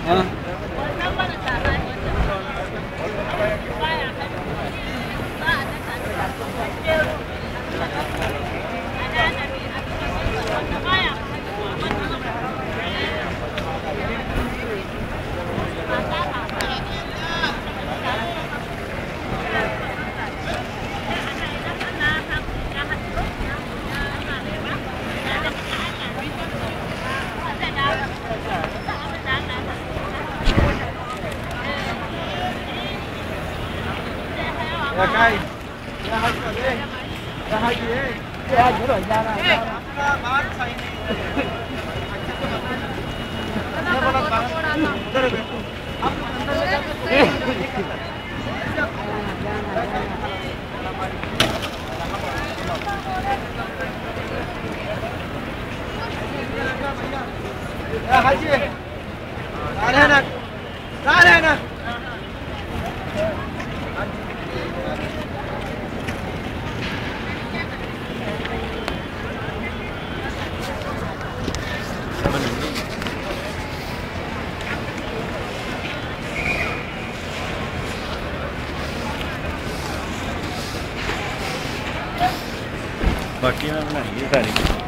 हाँ là cây ra hai cái đi ra hai gì đi ra chỗ rồi ra ra hai gì ra đây nè ra đây nè बाकी मैं बनाएंगे सारी